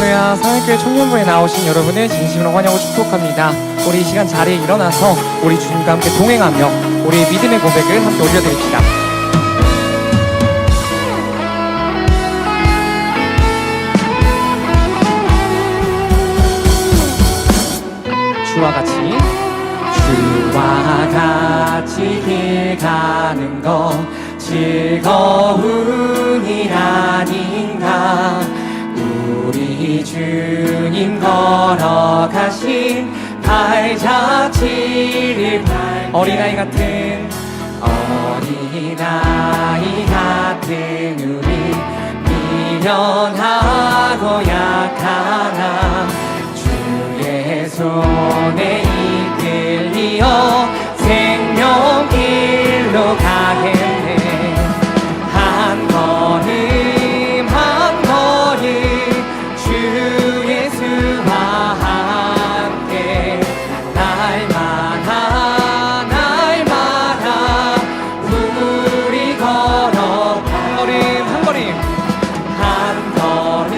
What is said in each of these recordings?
할렐루야. 사랑교회 청년부에 나오신 여러분을 진심으로 환영하고 축복합니다. 우리 이 시간 자리에 일어나서 우리 주님과 함께 동행하며 우리의 믿음의 고백을 함께 올려드립시다. 주와 같이 길 가는 것 즐거운 일 아닌가. 우리 주님 걸어가신 발자취를 어린아이 같은 우리 미련하고 약하나 주의 손에 이끌리어 생명길로 가겠네. 한 걸음 한 걸음 주 예수와 함께 날마다 우리 걸어 한 걸음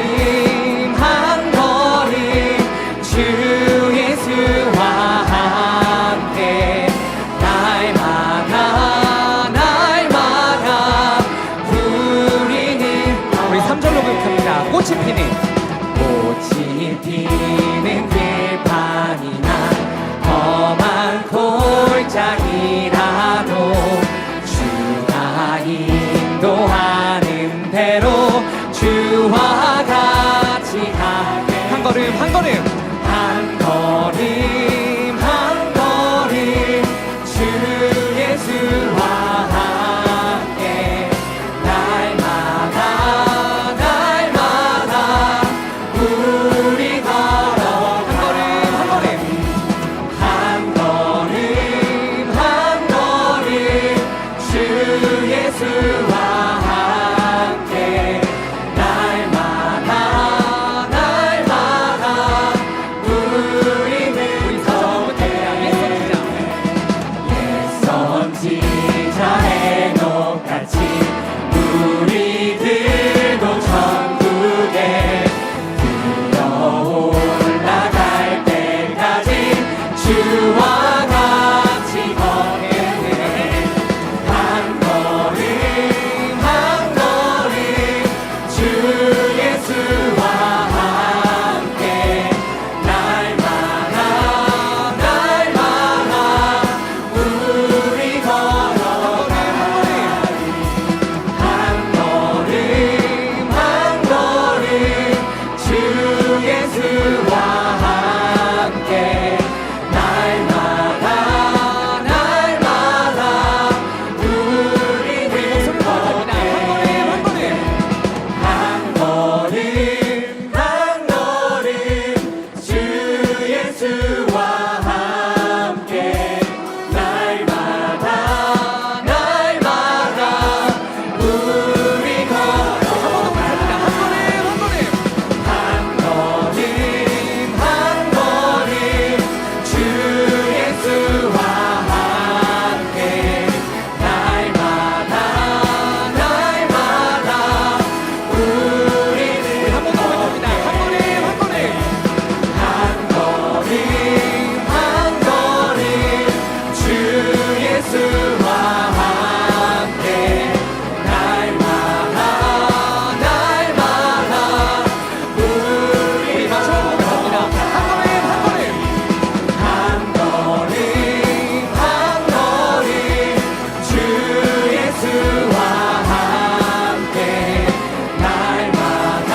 한 걸음 주 예수와 함께 날마다 우리는 우리 3절로 고백합니다. 꽃이 피는 들판이나 험한 골짜기라도 주가 인도하는 대로 주와 같이 가게. 한 걸음 주 예수와 함께 날마다 우리 걸어. 한 걸음 주 예수와 함께 날마다 우리는 선지자 해녹같이 우리들도 천국에 들어올라갈 때까지 주와 같이 걷겠네. 한 걸음 주 예수와 함께 날마다 우리 걸어가리. 한 걸음 주 예수와 함께 날마다 우리는 걸어가리. 한 걸음 주 예수와 함께 날마다 우리 걸어가리. 한 걸음 주 예수와 함께 날마다 우리는 한 번 더 보여줍니다. 한 걸음 주 예수와 함께 날마다 우리 마지막으로 고백합니다. 한 걸음 주 예수와 함께 날마다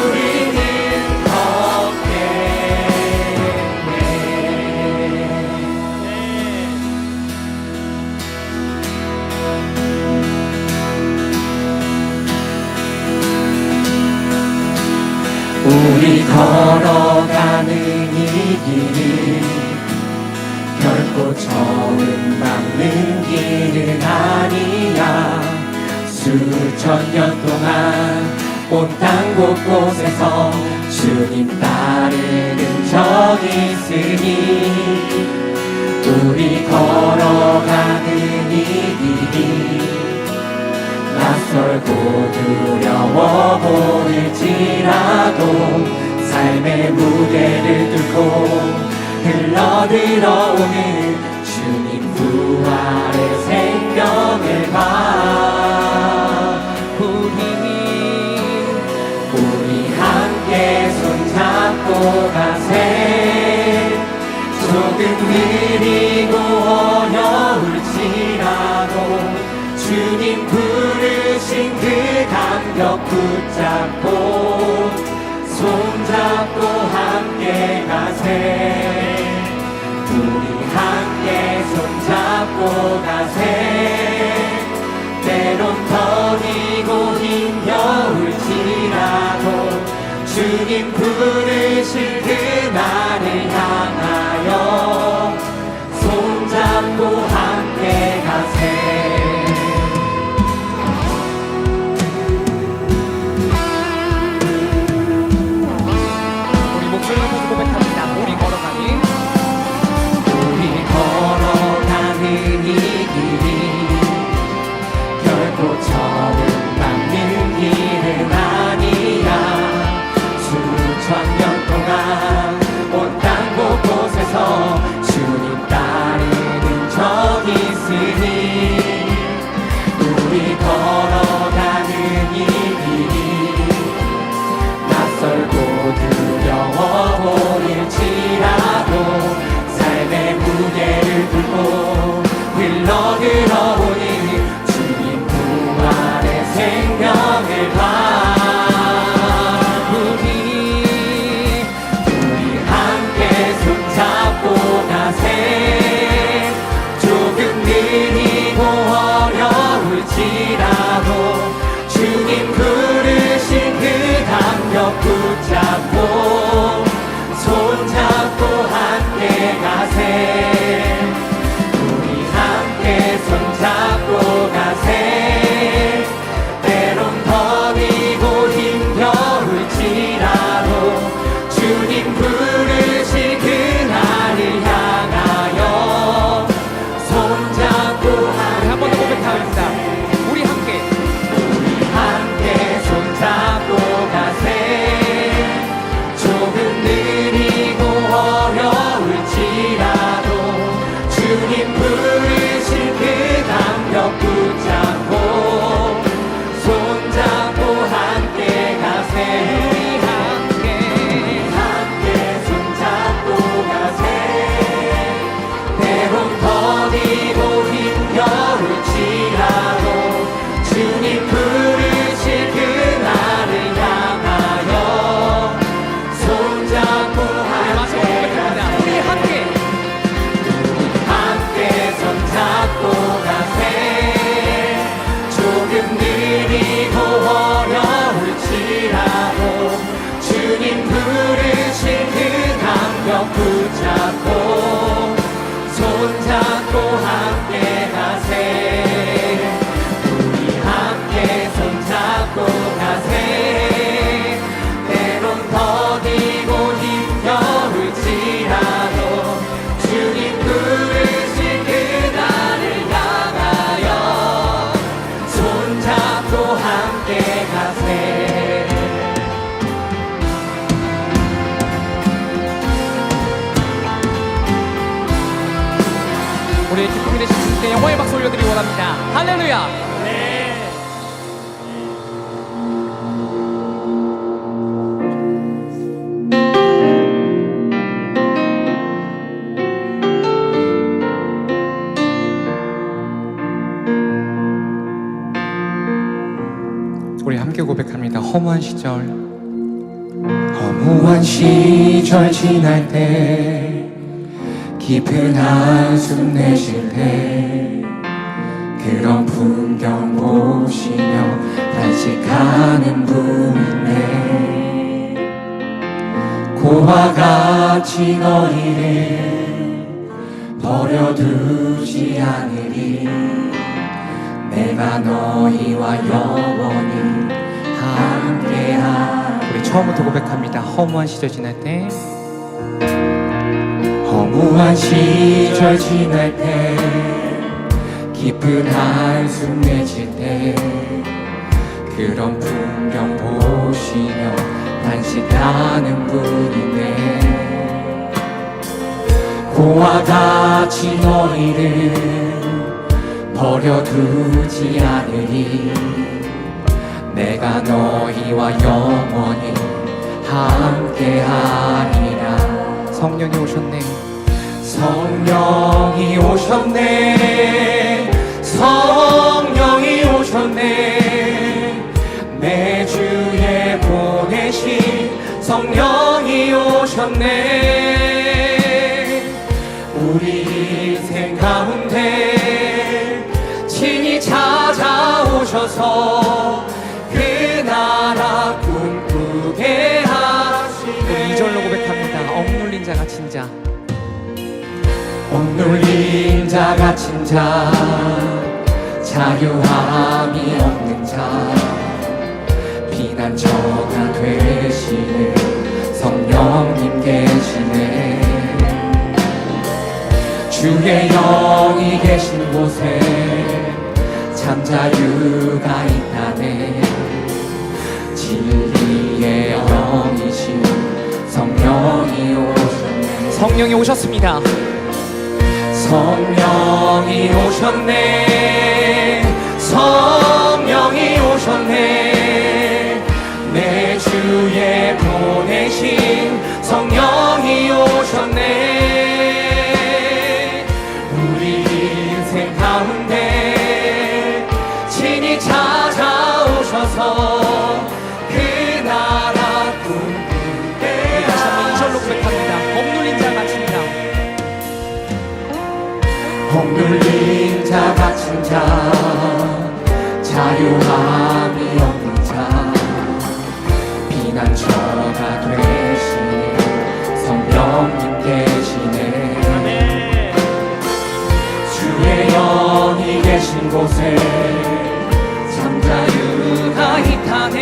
우리는 걷겠네. 우리 걸어가는 이 길이 결코 처음 밟는 길은 아니야. 수천 년 동안 온 땅 곳곳에서 주님 따르는 적이 있으니 우리 걸어가는 이 낯설고 두려워 보일지라도 삶의 무게를 뚫고 흘러들어오는 주님 부활의 생명을 봐. 우리 함께 손잡고 가세. 조금 느리고 어려울지라도 주님 부르신 그 감격 붙잡고 손잡고 함께 가세. 우리 함께 손잡고 가세. 때론 더디고 힘겨울지라도 주님 부르신 그날을 향하여 손잡고 함께 가세. 우리 목소리를 모두 고백합니다. 우리 걸어가는 이 길이 결코 처음 밟는 길은 아니야. 수천 년 동안 온 땅 곳곳에서 주님 따르는 적 있으니 우리 걸어가는 이 길이 낯설고 두려워 보일지라도 삶의 무게를 뚫고 흘러들어오니 주님 부활의 생명을 봐. 우리 함께 손잡고 가세. 조금 느리고 어려울지라도 주님 부르신 그 감격 붙잡고 손잡고 함께 가세. 우리 함께 손잡고 가세. 때론 더디고 힘겨울지라도 주님 부르신 그날을 향하여 손잡고 한 번 더 고백합니다. 우리 함께 손잡고 가세. 조금 느리고 어려울지라도 주님 부르신 그 감격 붙잡고 손잡고 함께 가세. 우리 함께 손잡고 가세. 때론 더디고 힘겨울지라도 주님 부르신 그날을 향하여 손잡고 함께 가세. 우리 함께 손잡고 가세. 조금 느리고 어려울지라도 주님 부르신 그 감격 붙잡고 손잡고 함께 가세. 우리 함께 손잡고 가세. 때론 더디고 힘겨울지라도 주님 부르신 그날을 향하여 손잡고 함께 가세. 우리의 기쁨이 되신 주님께 영광의 박수 올려드리기 원합니다. 할렐루야. 우리 함께 고백합니다. 허무한 시절 지날 때 깊은 한숨 내쉴 때 그런 풍경 보시며 단식하는 분인데 고와 같이 너희를 버려두지 않으리. 내가 너희와 영원히 함께하리. 우리 처음부터 고백합니다. 허무한 시절 지날 때 허무한 시절 지날 때 깊은 한숨 내쉴 때 그런 풍경 보시며 단식하는 분인데 고와 같이 너희를 버려두지 않으리 내가 너희와 영원히 함께하리라. 성령이 오셨네. 성령이 오셨네. 성령이 오셨네. 내 주에 보내신 성령이 오셨네. 우리 인생 가운데 친히 찾아오셔서 그 나라 꿈꾸게 하시네. 2절로 고백합니다. 억눌린 자 갇힌 자. 억눌린 자 갇힌 자 자유함이 없는 자 피난처가 되시는 성령님 계시네. 주의 영이 계신 곳에 참 자유가 있다네. 진리의 영이신 성령이 오셨네. 성령이 오셨습니다. 성령이 오셨네. 성령이 오셨네. 내 주에 보내신 성령이 오셨네. 우리 인생 가운데 친히 찾아오셔서 그 나라 꿈꾸게 다시 한번 2절로 고백합니다. 억눌린 자 갇힌 자. 억눌린 자 갇힌 자 자유함이 없는 자 피난처가 되시는 성령님 계시네. 주의 영이 계신 곳에 참 자유가 있다네.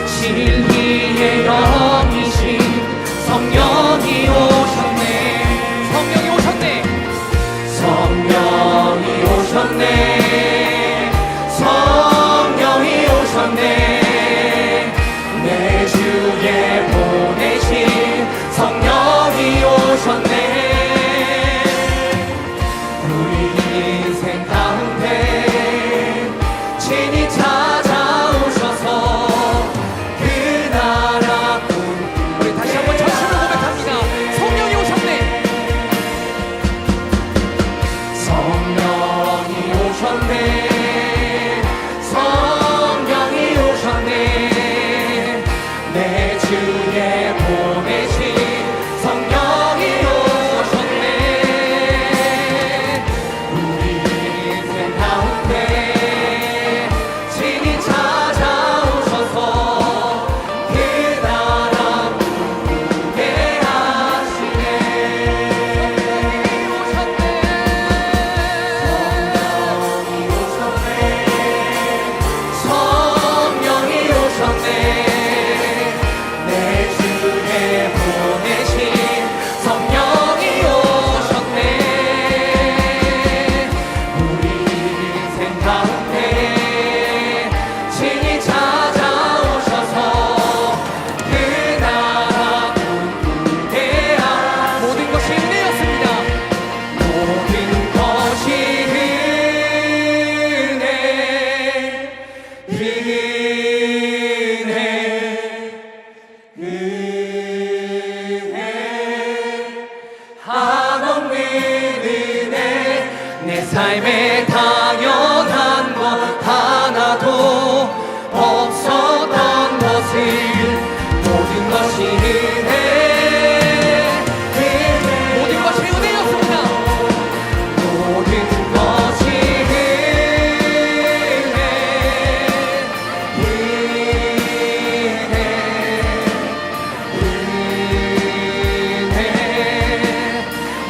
진리의 영이신 성령이 오셨네. 성령이 오셨네. 성령이 오셨네. 성령이 오셨네. 내 주에 보내신 성령이 오셨네. 우리 인생 가운데 친히 찾아오셔서 그 나라 우리 다시 한번 전심으로 고백합니다. 성령이 오셨네. 성령이 오셨네. 성령이 오셨네. 내 주에 보내신 성령이 오셨네. 우리 인생 가운데 친히 찾아오셔서 그 나라 꿈꾸게 하시네. 성령이 오셨네. 내 주에 보내신 성령이 오셨네. 우리 인생 가운데 친히 찾아오셔서 그 나라 꿈꾸게 하시네. 모든 것이 은혜였습니다. 모든 것이 은혜 한없는 은혜. 내 삶에 당연한 것 하나도 없었던 것을 모든 것이 은혜. 모든 것이 은혜였습니다. 모든 것이 은혜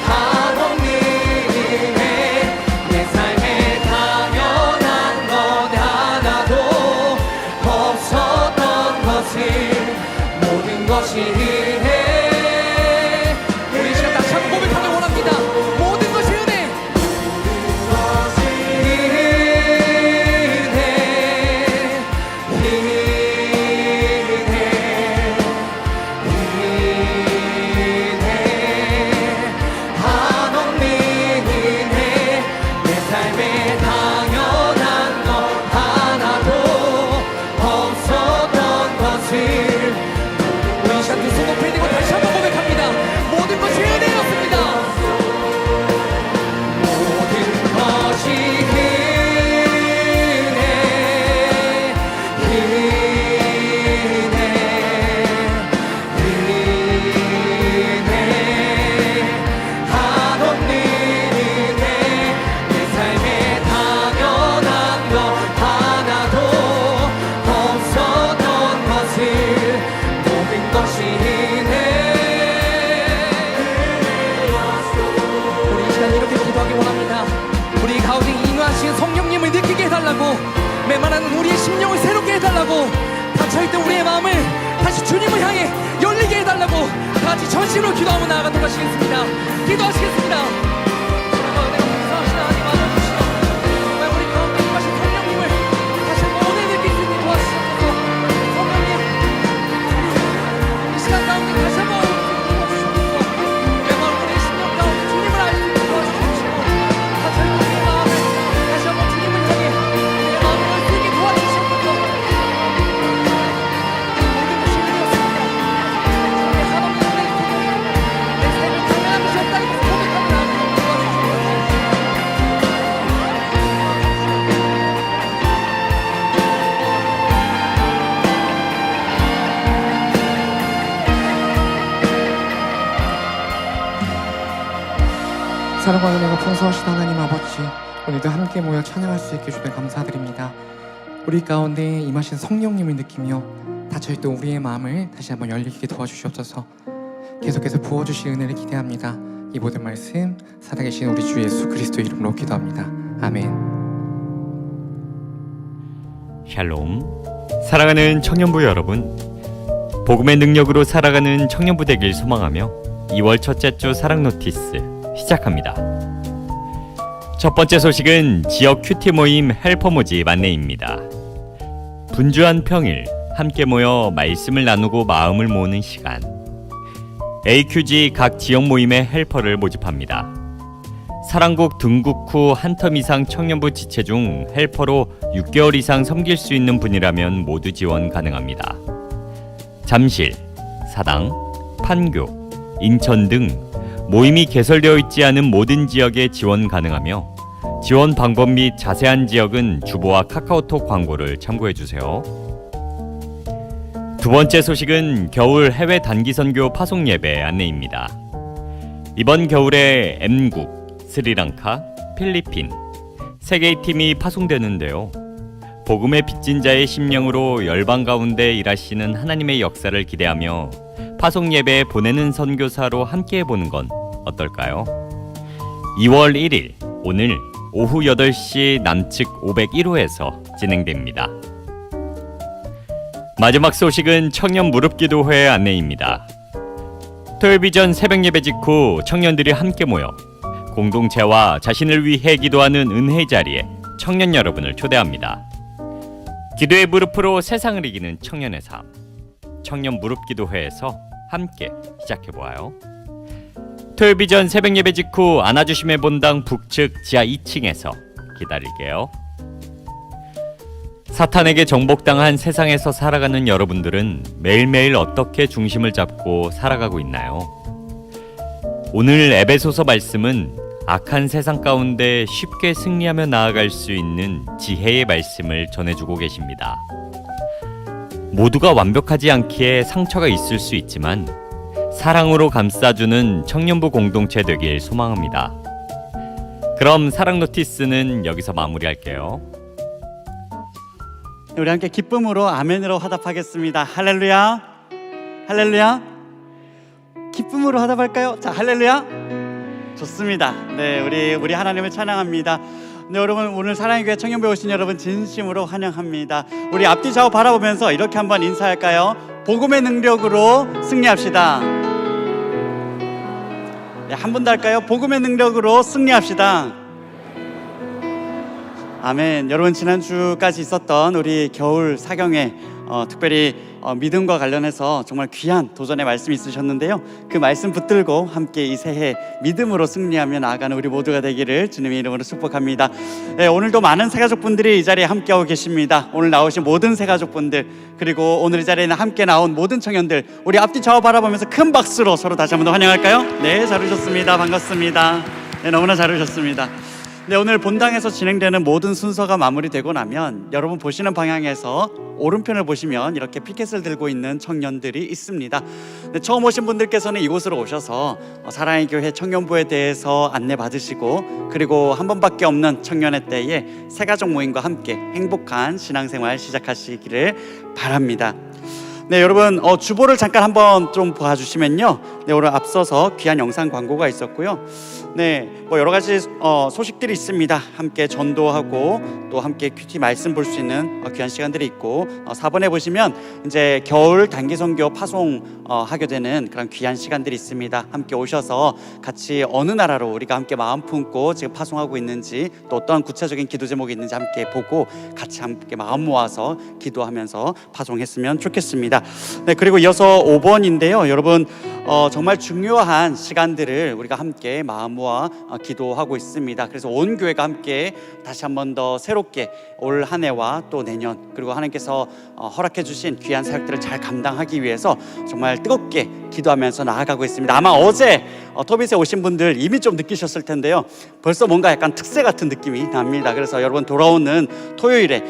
한없는 은혜. 내 삶에 당연한 것 심령을 새롭게 해달라고, 닫혀있던 우리의 마음을 다시 주님을 향해 열리게 해달라고 다 같이 전심으로 기도하며 나아가도록 하시겠습니다. 기도하시겠습니다. 내가 봉사하신 하나님 안아주시고 정말 우리 가운데 임하신 성령님을 다시 한번 오늘 느낄 수 있는 도와주시옵소서. 성령님, 이 시간 가운데 다시 한번 도와주시옵소서. 내 마음 우리 심령 가운데 주님을 알 수 있게 도와주시옵시고, 닫혀있던 우리의 마음을 다시 한번 주님을 향해 내 마음을 열리게 도와주시옵소서. 사랑과 은혜가 풍성하신 하나님 아버지, 오늘도 함께 모여 찬양할 수 있게 주님 감사드립니다. 우리 가운데 임하신 성령님을 느끼며 닫혀있던 우리의 마음을 다시 한번 열리게 도와주시옵소서. 계속해서 부어주실 은혜를 기대합니다. 이 모든 말씀 살아계신 우리 주 예수 그리스도의 이름으로 기도합니다. 아멘. 샬롬. 사랑하는 청년부 여러분, 복음의 능력으로 살아가는 청년부 되길 소망하며 2월 첫째 주 사랑 노티스 시작합니다. 첫 번째 소식은 지역 큐티 모임 헬퍼 모집 안내입니다. 분주한 평일 함께 모여 말씀을 나누고 마음을 모으는 시간. AQG 각 지역 모임의 헬퍼를 모집합니다. 사랑국 등국 후 한 텀 이상 청년부 지체 중 헬퍼로 6개월 이상 섬길 수 있는 분이라면 모두 지원 가능합니다. 잠실, 사당, 판교, 인천 등 모임이 개설되어 있지 않은 모든 지역에 지원 가능하며 지원 방법 및 자세한 지역은 주보와 카카오톡 광고를 참고해주세요. 두 번째 소식은 겨울 해외 단기 선교 파송 예배 안내입니다. 이번 겨울에 M국, 스리랑카, 필리핀 세 개의 팀이 파송되는데요. 복음의 빚진 자의 심령으로 열방 가운데 일하시는 하나님의 역사를 기대하며 파송 예배에 보내는 선교사로 함께 해보는 건 어떨까요? 2월 1일 오늘 오후 8시 남측 501호에서 진행됩니다. 마지막 소식은 청년 무릎기도회 안내입니다. 토요비전 새벽예배 직후 청년들이 함께 모여 공동체와 자신을 위해 기도하는 은혜 자리에 청년 여러분을 초대합니다. 기도의 무릎으로 세상을 이기는 청년의 삶, 청년 무릎기도회에서 함께 시작해보아요. 토요비전 새벽예배 직후 안아주심의 본당 북측 지하 2층에서 기다릴게요. 사탄에게 정복당한 세상에서 살아가는 여러분들은 매일매일 어떻게 중심을 잡고 살아가고 있나요? 오늘 에베소서 말씀은 악한 세상 가운데 쉽게 승리하며 나아갈 수 있는 지혜의 말씀을 전해주고 계십니다. 모두가 완벽하지 않기에 상처가 있을 수 있지만 사랑으로 감싸주는 청년부 공동체 되길 소망합니다. 그럼 사랑 노티스는 여기서 마무리할게요. 우리 함께 기쁨으로 아멘으로 화답하겠습니다. 할렐루야, 할렐루야. 기쁨으로 화답할까요? 자, 할렐루야. 좋습니다. 네, 우리 하나님을 찬양합니다. 네, 여러분, 오늘 사랑의 교회 청년부에 오신 여러분 진심으로 환영합니다. 우리 앞뒤 좌우 바라보면서 이렇게 한번 인사할까요? 복음의 능력으로 승리합시다. 네, 한 번 더 할까요? 복음의 능력으로 승리합시다. 아멘. 여러분, 지난주까지 있었던 우리 겨울 사경회 특별히 믿음과 관련해서 정말 귀한 도전의 말씀이 있으셨는데요. 그 말씀 붙들고 함께 이 새해 믿음으로 승리하며 나아가는 우리 모두가 되기를 주님의 이름으로 축복합니다. 네, 오늘도 많은 새가족분들이 이 자리에 함께하고 계십니다. 오늘 나오신 모든 새가족분들, 그리고 오늘 이 자리에는 함께 나온 모든 청년들, 우리 앞뒤 좌우 바라보면서 큰 박수로 서로 다시 한번 더 환영할까요? 네, 잘 오셨습니다. 반갑습니다. 네, 너무나 잘 오셨습니다. 네, 오늘 본당에서 진행되는 모든 순서가 마무리되고 나면 여러분 보시는 방향에서 오른편을 보시면 이렇게 피켓을 들고 있는 청년들이 있습니다. 네, 처음 오신 분들께서는 이곳으로 오셔서 사랑의 교회 청년부에 대해서 안내받으시고, 그리고 한 번밖에 없는 청년의 때에 새가족 모임과 함께 행복한 신앙생활 시작하시기를 바랍니다. 네, 여러분, 주보를 잠깐 한번 좀 봐주시면요, 네, 오늘 앞서서 귀한 영상 광고가 있었고요. 네, 뭐 여러 가지 소식들이 있습니다. 함께 전도하고 또 함께 큐티 말씀 볼 수 있는 귀한 시간들이 있고 4번에 보시면 이제 겨울 단기 선교 파송 하게 되는 그런 귀한 시간들이 있습니다. 함께 오셔서 같이 어느 나라로 우리가 함께 마음 품고 지금 파송하고 있는지 또 어떠한 구체적인 기도 제목이 있는지 함께 보고 같이 함께 마음 모아서 기도하면서 파송했으면 좋겠습니다. 네, 그리고 이어서 5번인데요. 여러분 정말 중요한 시간들을 우리가 함께 마음 모아 기도하고 있습니다. 그래서 온 교회가 함께 다시 한 번 더 새롭게 올 한 해와 또 내년 그리고 하나님께서 허락해 주신 귀한 사역들을 잘 감당하기 위해서 정말 뜨겁게 기도하면서 나아가고 있습니다. 아마 어제 토빗에 오신 분들 이미 좀 느끼셨을 텐데요. 벌써 뭔가 약간 특세 같은 느낌이 납니다. 그래서 여러분 돌아오는 토요일에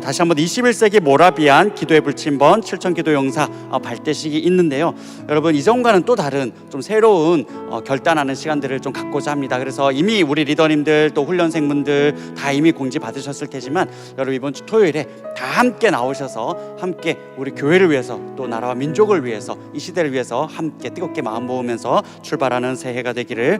다시 한번 21세기 모라비안 기도의 불침번 7천 기도 용사 발대식이 있는데요. 여러분 이전과는 또 다른 좀 새로운 결단하는 시간들을 좀 갖고자 합니다. 그래서 이미 우리 리더님들 또 훈련생분들 다 이미 공지 받으셨을 테지만 여러분 이번 주 토요일에 다 함께 나오셔서 함께 우리 교회를 위해서 또 나라와 민족을 위해서 이 시대를 위해서 함께 뜨겁게 마음 모으면서 출발하는 새해가 되기를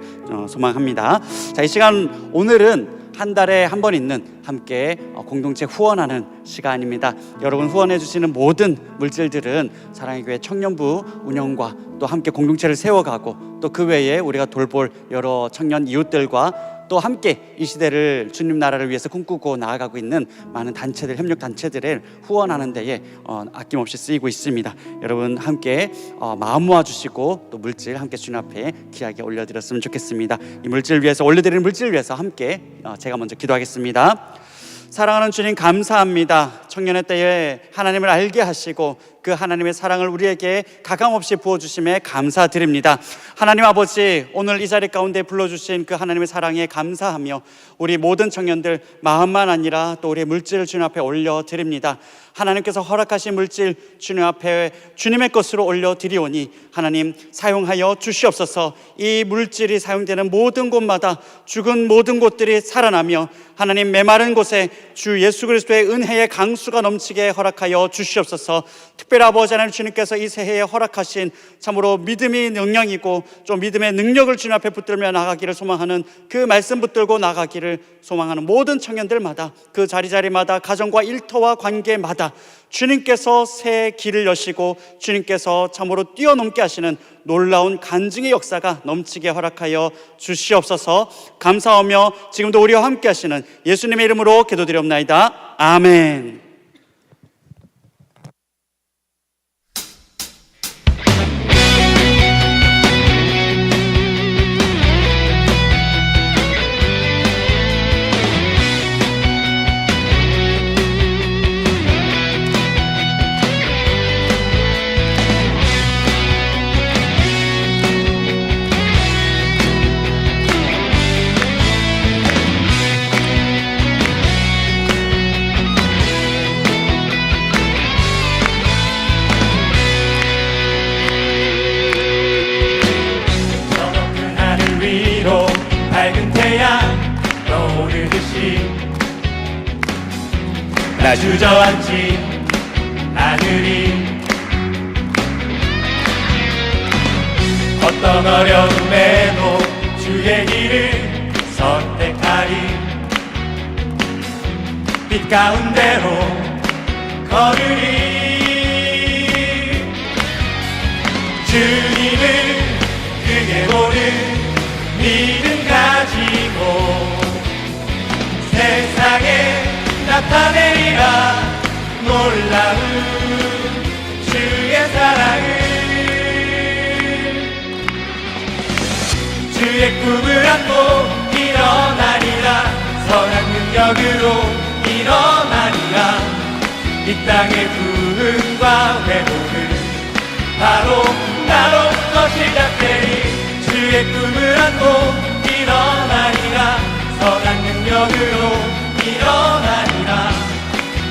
소망합니다. 자, 이 시간 오늘은 한 달에 한 번 있는 함께 공동체 후원하는 시간입니다. 여러분 후원해 주시는 모든 물질들은 사랑의 교회 청년부 운영과 또 함께 공동체를 세워가고 또 그 외에 우리가 돌볼 여러 청년 이웃들과 또 함께 이 시대를 주님 나라를 위해서 꿈꾸고 나아가고 있는 많은 단체들, 협력 단체들을 후원하는 데에 아낌없이 쓰이고 있습니다. 여러분 함께 마음 모아주시고 또 물질 함께 주님 앞에 귀하게 올려드렸으면 좋겠습니다. 이 물질 위해서 올려드리는 물질 위해서 함께 제가 먼저 기도하겠습니다. 사랑하는 주님 감사합니다. 청년의 때에 하나님을 알게 하시고 그 하나님의 사랑을 우리에게 가감없이 부어주심에 감사드립니다. 하나님 아버지, 오늘 이 자리 가운데 불러주신 그 하나님의 사랑에 감사하며 우리 모든 청년들 마음만 아니라 또 우리의 물질을 주님 앞에 올려드립니다. 하나님께서 허락하신 물질 주님 앞에 주님의 것으로 올려드리오니 하나님 사용하여 주시옵소서. 이 물질이 사용되는 모든 곳마다 죽은 모든 곳들이 살아나며 하나님 메마른 곳에 주 예수 그리스도의 은혜의 강수가 넘치게 허락하여 주시옵소서. 특별히 아버지 하나님 주님께서 이 새해에 허락하신 참으로 믿음이 능력이고 좀 믿음의 능력을 주님 앞에 붙들며 나가기를 소망하는 그 말씀 붙들고 나가기를 소망하는 모든 청년들마다 그 자리자리마다 가정과 일터와 관계마다 주님께서 새 길을 여시고 주님께서 참으로 뛰어넘게 하시는 놀라운 간증의 역사가 넘치게 허락하여 주시옵소서. 감사하며 지금도 우리와 함께 하시는 예수님의 이름으로 기도드리옵나이다. 아멘. 밝은 태양 떠오르듯이 나 주저앉지 않으리. 어떤 어려움에도 주의 길을 선택하리. 빛 가운데로 걸으리. 주님을 크게 보는 믿음 가지고 세상에 나타내리라. 놀라운 주의 사랑을. 주의 꿈을 안고 일어나리라. 선한 능력으로 일어나리라. 이 땅의 부흥과 회복은 바로 나로부터 시작되리. 주의 꿈을 안고 일어나리라. 선한 능력으로 일어나리라.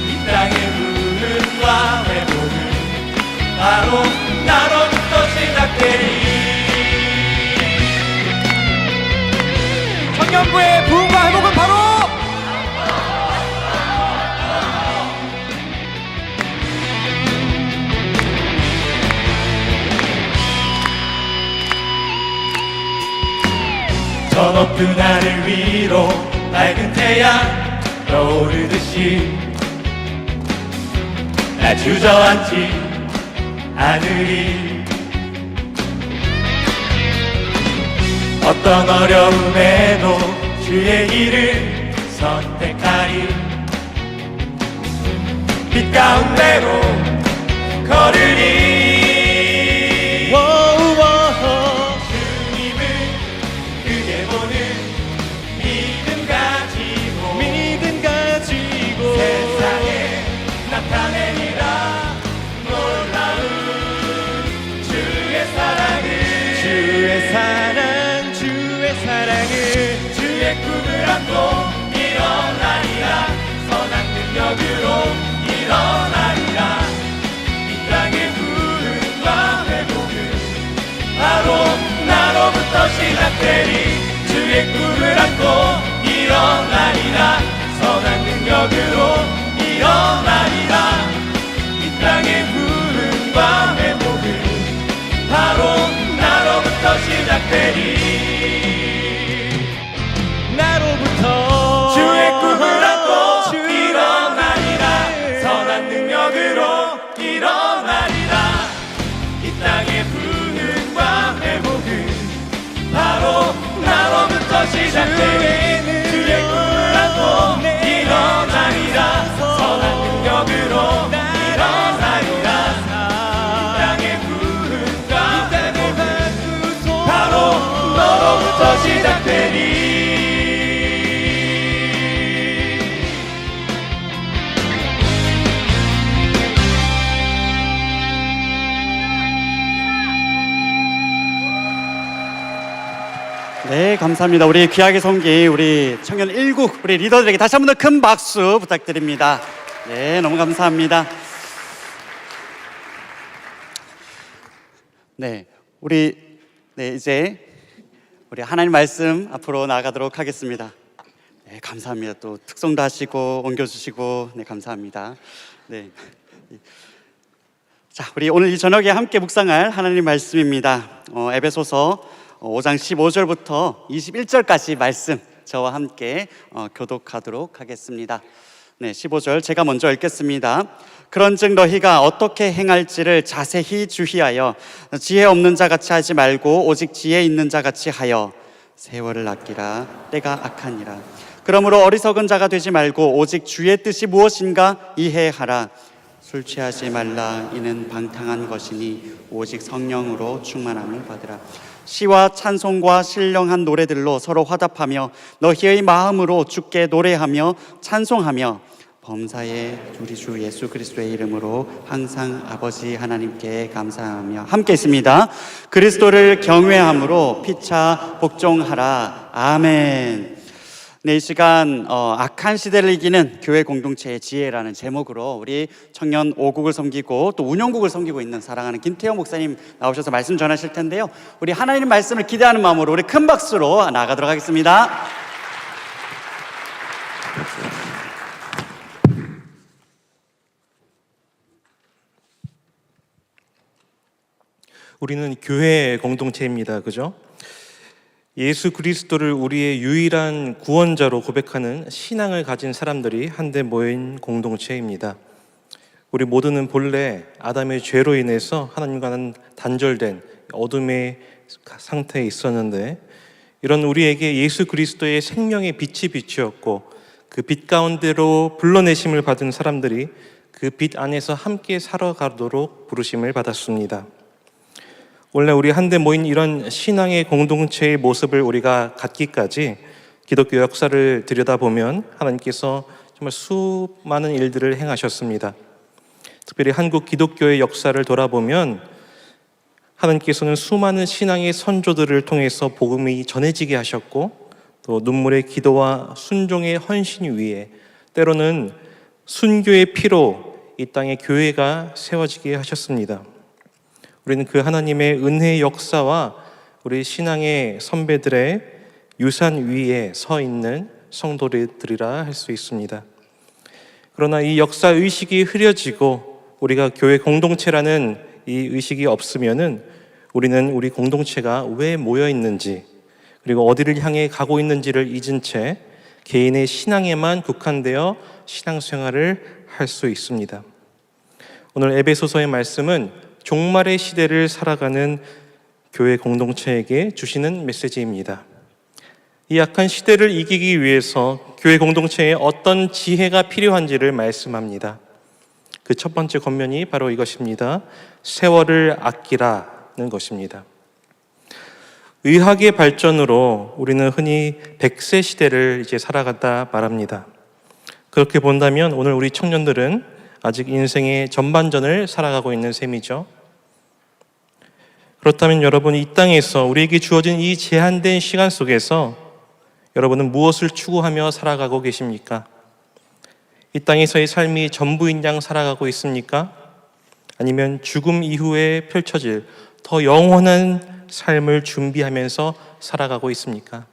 이 땅의 부흥과 회복은 바로 나로부터 시작되리. 청년부의 부흥과 회복은 바로 저 높은 하늘 위로 밝은 태양 떠오르듯이 나 주저앉지 않으리. 어떤 어려움에도 주의 길을 선택하리. 빛 가운데로 걸으리. 주님을 크게 보는 믿음 가지고 세상에 나타내리라. 놀라운 주의 사랑을 주의 꿈을 안고 일어나리라. 선한 능력으로 일어나리라. 이 땅의 부흥과 회복은 바로 나로부터 시작되리. 주의 꿈을 안고 일어나리라. 선한 능력으로 일어나리라. 이 땅의 부흥과 회복은 바로 나로부터 시작되리. 주의 꿈을 안고 일어나리라. 선한 능력으로 일어나리라. 이 땅의 부흥과 회복은 바로 나로부터 시작되리. 주의 꿈을 안고 일어나리라. 선한 능력으로 일어나리라. 이 땅의 부흥과 회복은 바로 너로부터 시작되리. 네, 감사합니다. 우리 귀하게 섬긴 우리 청년 1국 우리 리더들에게 다시 한 번 더 큰 박수 부탁드립니다. 네, 너무 감사합니다. 네, 이제 우리 하나님 말씀 앞으로 나아가도록 하겠습니다. 네, 감사합니다. 또 특송도 하시고 옮겨주시고, 네, 감사합니다. 네. 자, 우리 오늘 이 저녁에 함께 묵상할 하나님 말씀입니다. 에베소서 5장 15절부터 21절까지 말씀 저와 함께 교독하도록 하겠습니다. 네, 15절 제가 먼저 읽겠습니다. 그런즉 너희가 어떻게 행할지를 자세히 주의하여 지혜 없는 자 같이 하지 말고 오직 지혜 있는 자 같이 하여 세월을 아끼라. 때가 악하니라. 그러므로 어리석은 자가 되지 말고 오직 주의 뜻이 무엇인가 이해하라. 술 취하지 말라. 이는 방탕한 것이니 오직 성령으로 충만함을 받으라. 시와 찬송과 신령한 노래들로 서로 화답하며 너희의 마음으로 주께 노래하며 찬송하며 범사의 우리 주 예수 그리스도의 이름으로 항상 아버지 하나님께 감사하며 함께 있습니다. 그리스도를 경외함으로 피차 복종하라. 아멘. 네, 이 시간 악한 시대를 이기는 교회 공동체의 지혜라는 제목으로 우리 청년 5국을 섬기고 또 운영국을 섬기고 있는 사랑하는 김태형 목사님 나오셔서 말씀 전하실 텐데요. 우리 하나님 말씀을 기대하는 마음으로 우리 큰 박수로 나가도록 하겠습니다. 우리는 교회 공동체입니다. 그죠? 예수 그리스도를 우리의 유일한 구원자로 고백하는 신앙을 가진 사람들이 한데 모인 공동체입니다. 우리 모두는 본래 아담의 죄로 인해서 하나님과는 단절된 어둠의 상태에 있었는데, 이런 우리에게 예수 그리스도의 생명의 빛이 비추었고 그 빛 가운데로 불러내심을 받은 사람들이 그 빛 안에서 함께 살아가도록 부르심을 받았습니다. 원래 우리 한데 모인 이런 신앙의 공동체의 모습을 우리가 갖기까지 기독교 역사를 들여다보면 하나님께서 정말 수많은 일들을 행하셨습니다. 특별히 한국 기독교의 역사를 돌아보면 하나님께서는 수많은 신앙의 선조들을 통해서 복음이 전해지게 하셨고, 또 눈물의 기도와 순종의 헌신 위에 때로는 순교의 피로 이 땅에 교회가 세워지게 하셨습니다. 우리는 그 하나님의 은혜의 역사와 우리 신앙의 선배들의 유산 위에 서 있는 성도들이라 할 수 있습니다. 그러나 이 역사 의식이 흐려지고 우리가 교회 공동체라는 이 의식이 없으면은 우리는 우리 공동체가 왜 모여 있는지, 그리고 어디를 향해 가고 있는지를 잊은 채 개인의 신앙에만 국한되어 신앙생활을 할 수 있습니다. 오늘 에베소서의 말씀은 종말의 시대를 살아가는 교회 공동체에게 주시는 메시지입니다. 이 악한 시대를 이기기 위해서 교회 공동체에 어떤 지혜가 필요한지를 말씀합니다. 그 첫 번째 권면이 바로 이것입니다. 세월을 아끼라는 것입니다. 의학의 발전으로 우리는 흔히 100세 시대를 이제 살아간다 말합니다. 그렇게 본다면 오늘 우리 청년들은 아직 인생의 전반전을 살아가고 있는 셈이죠. 그렇다면 여러분, 이 땅에서 우리에게 주어진 이 제한된 시간 속에서 여러분은 무엇을 추구하며 살아가고 계십니까? 이 땅에서의 삶이 전부인 양 살아가고 있습니까? 아니면 죽음 이후에 펼쳐질 더 영원한 삶을 준비하면서 살아가고 있습니까?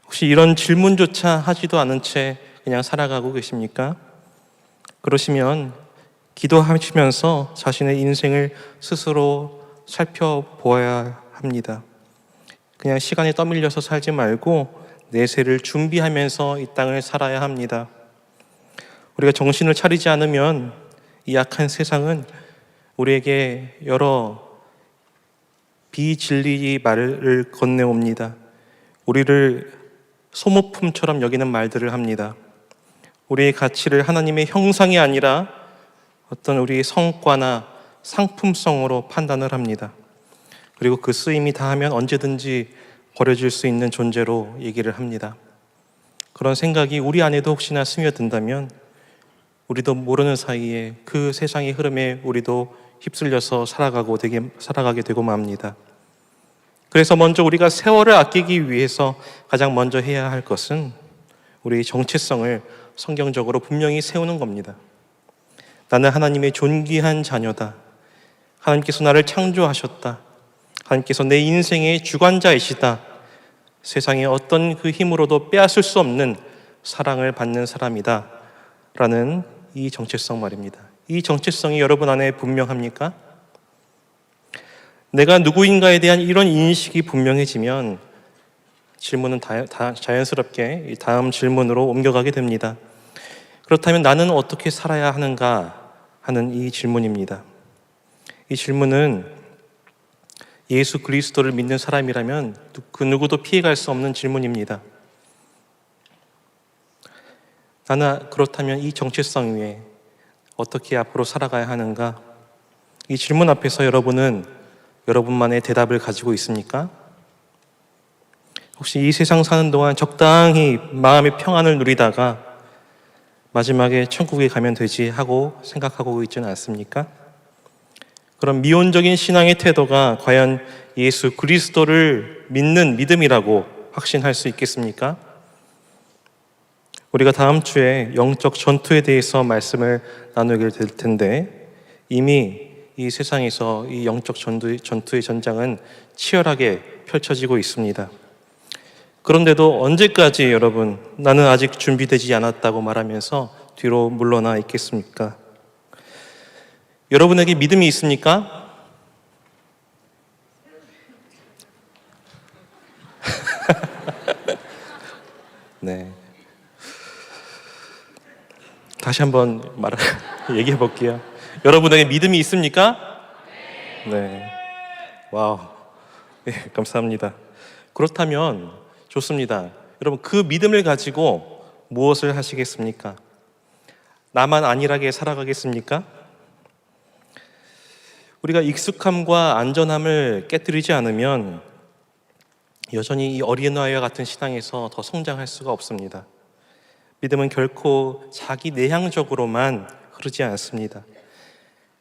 혹시 이런 질문조차 하지도 않은 채 그냥 살아가고 계십니까? 그러시면 기도하시면서 자신의 인생을 스스로 살펴보아야 합니다. 그냥 시간에 떠밀려서 살지 말고 내세를 준비하면서 이 땅을 살아야 합니다. 우리가 정신을 차리지 않으면 이 악한 세상은 우리에게 여러 비진리 말을 건네옵니다. 우리를 소모품처럼 여기는 말들을 합니다. 우리의 가치를 하나님의 형상이 아니라 어떤 우리의 성과나 상품성으로 판단을 합니다. 그리고 그 쓰임이 다하면 언제든지 버려질 수 있는 존재로 얘기를 합니다. 그런 생각이 우리 안에도 혹시나 스며든다면 우리도 모르는 사이에 그 세상의 흐름에 우리도 휩쓸려서 살아가게 되고 맙니다. 그래서 먼저 우리가 세월을 아끼기 위해서 가장 먼저 해야 할 것은 우리의 정체성을 성경적으로 분명히 세우는 겁니다. 나는 하나님의 존귀한 자녀다. 하나님께서 나를 창조하셨다. 하나님께서 내 인생의 주관자이시다. 세상의 어떤 그 힘으로도 빼앗을 수 없는 사랑을 받는 사람이다. 라는 이 정체성 말입니다. 이 정체성이 여러분 안에 분명합니까? 내가 누구인가에 대한 이런 인식이 분명해지면 질문은 자연스럽게 이 다음 질문으로 옮겨가게 됩니다. 그렇다면 나는 어떻게 살아야 하는가 하는 이 질문입니다. 이 질문은 예수 그리스도를 믿는 사람이라면 그 누구도 피해갈 수 없는 질문입니다. 나는 그렇다면 이 정체성 위에 어떻게 앞으로 살아가야 하는가? 이 질문 앞에서 여러분은 여러분만의 대답을 가지고 있습니까? 혹시 이 세상 사는 동안 적당히 마음의 평안을 누리다가 마지막에 천국에 가면 되지 하고 생각하고 있지는 않습니까? 그런 미온적인 신앙의 태도가 과연 예수 그리스도를 믿는 믿음이라고 확신할 수 있겠습니까? 우리가 다음 주에 영적 전투에 대해서 말씀을 나누게 될 텐데 이미 이 세상에서 이 영적 전투의 전장은 치열하게 펼쳐지고 있습니다. 그런데도 언제까지 여러분 나는 아직 준비되지 않았다고 말하면서 뒤로 물러나 있겠습니까? 여러분에게 믿음이 있습니까? 네. 다시 한번 얘기해 볼게요. 여러분에게 믿음이 있습니까? 네. 와우. 네, 감사합니다. 그렇다면 좋습니다. 여러분 그 믿음을 가지고 무엇을 하시겠습니까? 나만 안일하게 살아가겠습니까? 우리가 익숙함과 안전함을 깨뜨리지 않으면 여전히 이 어린아이와 같은 신앙에서 더 성장할 수가 없습니다. 믿음은 결코 자기 내향적으로만 흐르지 않습니다.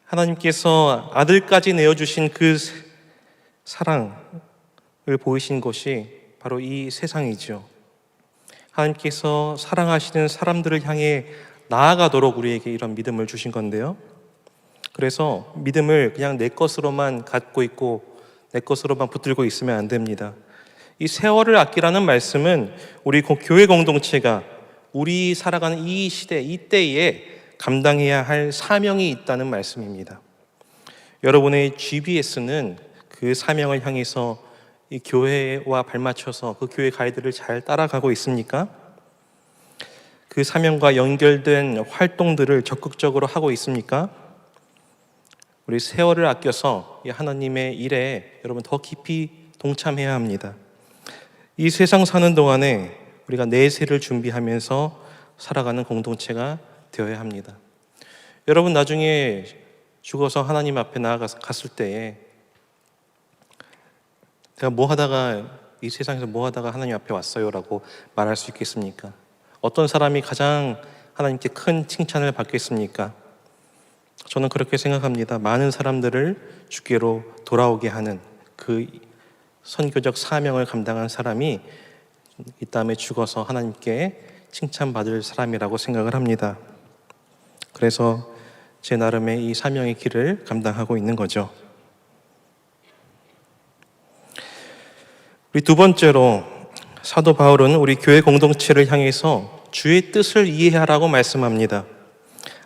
하나님께서 아들까지 내어주신 그 사랑을 보이신 것이 바로 이 세상이죠. 하나님께서 사랑하시는 사람들을 향해 나아가도록 우리에게 이런 믿음을 주신 건데요. 그래서 믿음을 그냥 내 것으로만 갖고 있고 내 것으로만 붙들고 있으면 안 됩니다. 이 세월을 아끼라는 말씀은 우리 교회 공동체가 우리 살아가는 이 시대, 이 때에 감당해야 할 사명이 있다는 말씀입니다. 여러분의 GBS는 그 사명을 향해서 이 교회와 발맞춰서 그 교회 가이드를 잘 따라가고 있습니까? 그 사명과 연결된 활동들을 적극적으로 하고 있습니까? 우리 세월을 아껴서 이 하나님의 일에 여러분 더 깊이 동참해야 합니다. 이 세상 사는 동안에 우리가 내세를 준비하면서 살아가는 공동체가 되어야 합니다. 여러분 나중에 죽어서 하나님 앞에 나아갔을 때에 내가 뭐 하다가 이 세상에서 뭐 하다가 하나님 앞에 왔어요라고 말할 수 있겠습니까? 어떤 사람이 가장 하나님께 큰 칭찬을 받겠습니까? 저는 그렇게 생각합니다. 많은 사람들을 주께로 돌아오게 하는 그 선교적 사명을 감당한 사람이 이 다음에 죽어서 하나님께 칭찬받을 사람이라고 생각을 합니다. 그래서 제 나름의 이 사명의 길을 감당하고 있는 거죠. 우리 두 번째로 사도 바울은 우리 교회 공동체를 향해서 주의 뜻을 이해하라고 말씀합니다.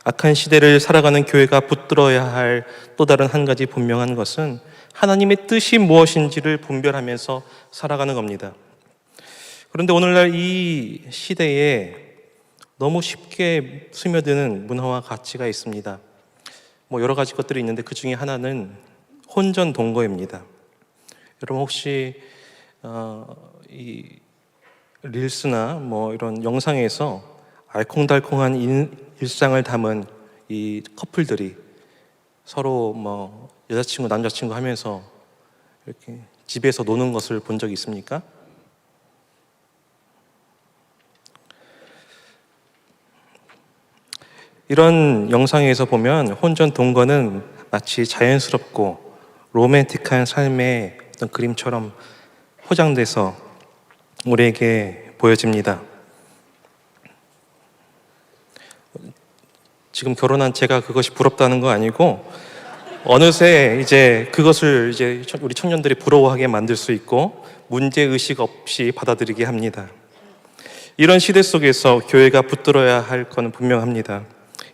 악한 시대를 살아가는 교회가 붙들어야 할 또 다른 한 가지 분명한 것은 하나님의 뜻이 무엇인지를 분별하면서 살아가는 겁니다. 그런데 오늘날 이 시대에 너무 쉽게 스며드는 문화와 가치가 있습니다. 여러 가지 것들이 있는데 그 중에 하나는 혼전 동거입니다. 여러분 혹시 이 릴스나 이런 영상에서 알콩달콩한 일상을 담은 이 커플들이 서로 여자친구 남자친구 하면서 이렇게 집에서 노는 것을 본 적이 있습니까? 이런 영상에서 보면 혼전 동거는 마치 자연스럽고 로맨틱한 삶의 어떤 그림처럼 포장돼서 우리에게 보여집니다. 지금 결혼한 제가 그것이 부럽다는 거 아니고 어느새 이제 그것을 이제 우리 청년들이 부러워하게 만들 수 있고 문제 의식 없이 받아들이게 합니다. 이런 시대 속에서 교회가 붙들어야 할 것은 분명합니다.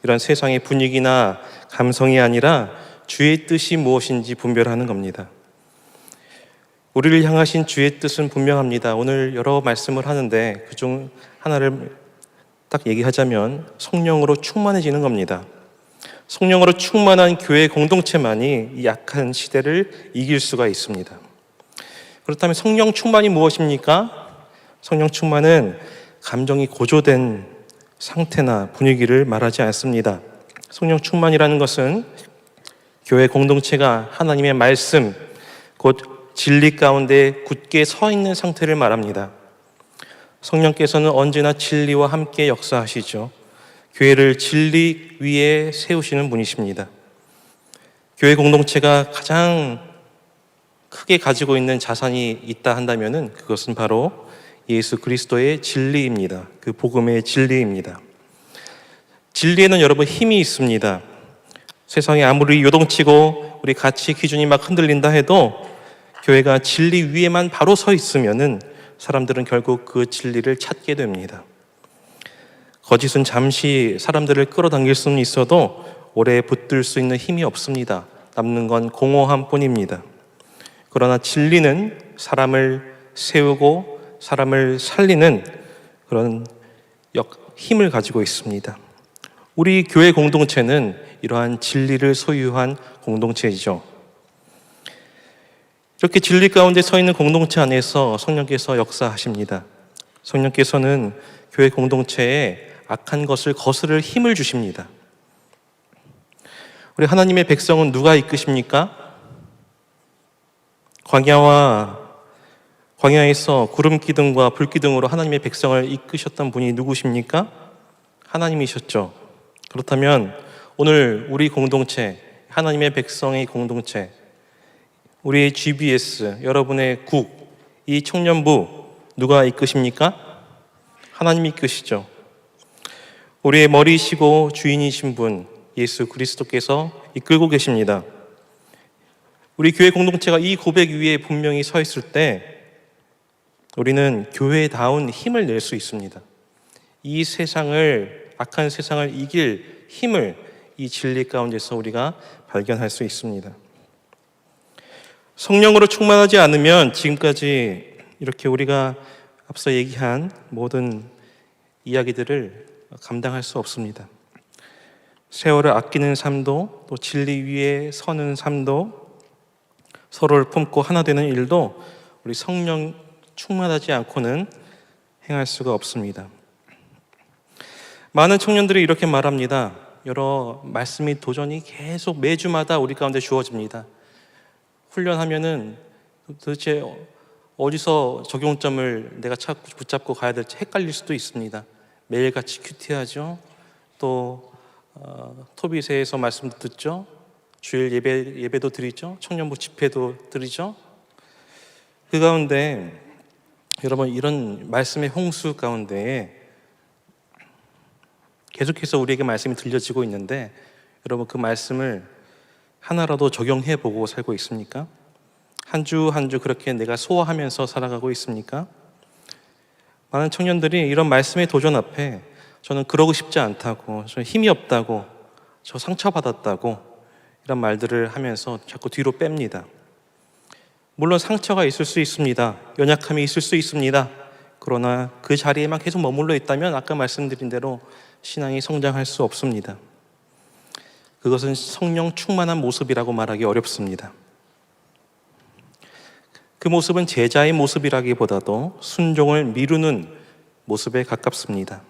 이런 세상의 분위기나 감성이 아니라 주의 뜻이 무엇인지 분별하는 겁니다. 우리를 향하신 주의 뜻은 분명합니다. 오늘 여러 말씀을 하는데 그중 하나를 딱 얘기하자면 성령으로 충만해지는 겁니다. 성령으로 충만한 교회 공동체만이 이 약한 시대를 이길 수가 있습니다. 그렇다면 성령 충만이 무엇입니까? 성령 충만은 감정이 고조된 상태나 분위기를 말하지 않습니다. 성령 충만이라는 것은 교회 공동체가 하나님의 말씀, 곧 진리 가운데 굳게 서 있는 상태를 말합니다. 성령께서는 언제나 진리와 함께 역사하시죠. 교회를 진리 위에 세우시는 분이십니다. 교회 공동체가 가장 크게 가지고 있는 자산이 있다 한다면 그것은 바로 예수 그리스도의 진리입니다. 그 복음의 진리입니다. 진리에는 여러분 힘이 있습니다. 세상에 아무리 요동치고 우리 가치 기준이 막 흔들린다 해도 교회가 진리 위에만 바로 서 있으면은 사람들은 결국 그 진리를 찾게 됩니다. 거짓은 잠시 사람들을 끌어당길 수는 있어도 오래 붙들 수 있는 힘이 없습니다. 남는 건 공허함 뿐입니다. 그러나 진리는 사람을 세우고 사람을 살리는 그런 힘을 가지고 있습니다. 우리 교회 공동체는 이러한 진리를 소유한 공동체이죠. 이렇게 진리 가운데 서 있는 공동체 안에서 성령께서 역사하십니다. 성령께서는 교회 공동체에 악한 것을 거스를 힘을 주십니다. 우리 하나님의 백성은 누가 이끄십니까? 광야에서 구름 기둥과 불 기둥으로 하나님의 백성을 이끄셨던 분이 누구십니까? 하나님이셨죠. 그렇다면 오늘 우리 공동체, 하나님의 백성의 공동체, 우리의 GBS, 여러분의 국, 이 청년부 누가 이끄십니까? 하나님이 이끄시죠. 우리의 머리이시고 주인이신 분 예수 그리스도께서 이끌고 계십니다. 우리 교회 공동체가 이 고백 위에 분명히 서 있을 때 우리는 교회다운 힘을 낼 수 있습니다. 이 세상을, 악한 세상을 이길 힘을 이 진리 가운데서 우리가 발견할 수 있습니다. 성령으로 충만하지 않으면 지금까지 이렇게 우리가 앞서 얘기한 모든 이야기들을 감당할 수 없습니다. 세월을 아끼는 삶도, 또 진리 위에 서는 삶도, 서로를 품고 하나 되는 일도 우리 성령 충만하지 않고는 행할 수가 없습니다. 많은 청년들이 이렇게 말합니다. 여러 말씀이 도전이 계속 매주마다 우리 가운데 주어집니다. 훈련하면은 도대체 어디서 적용점을 내가 붙잡고 가야 될지 헷갈릴 수도 있습니다. 매일같이 큐티하죠. 또 토비세에서 말씀도 듣죠. 주일 예배도 드리죠. 청년부 집회도 드리죠. 그 가운데 여러분, 이런 말씀의 홍수 가운데 계속해서 우리에게 말씀이 들려지고 있는데, 여러분 그 말씀을 하나라도 적용해 보고 살고 있습니까? 한 주 한 주 그렇게 내가 소화하면서 살아가고 있습니까? 많은 청년들이 이런 말씀의 도전 앞에 저는 그러고 싶지 않다고, 저는 힘이 없다고, 저 상처받았다고 이런 말들을 하면서 자꾸 뒤로 뺍니다. 물론 상처가 있을 수 있습니다. 연약함이 있을 수 있습니다. 그러나 그 자리에만 계속 머물러 있다면 아까 말씀드린 대로 신앙이 성장할 수 없습니다. 그것은 성령 충만한 모습이라고 말하기 어렵습니다. 그 모습은 제자의 모습이라기보다도 순종을 미루는 모습에 가깝습니다.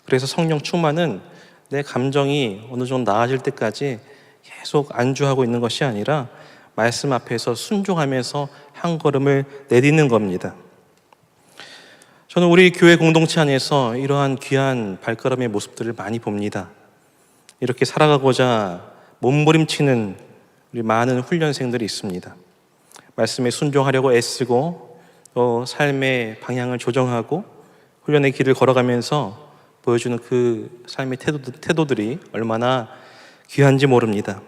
그래서 성령 충만은 내 감정이 어느 정도 나아질 때까지 계속 안주하고 있는 것이 아니라 말씀 앞에서 순종하면서 한 걸음을 내딛는 겁니다. 저는 우리 교회 공동체 안에서 이러한 귀한 발걸음의 모습들을 많이 봅니다. 이렇게 살아가고자 몸부림치는 우리 많은 훈련생들이 있습니다. 말씀에 순종하려고 애쓰고 또 삶의 방향을 조정하고 훈련의 길을 걸어가면서 보여주는 그 삶의 태도들이 얼마나 귀한지 모릅니다.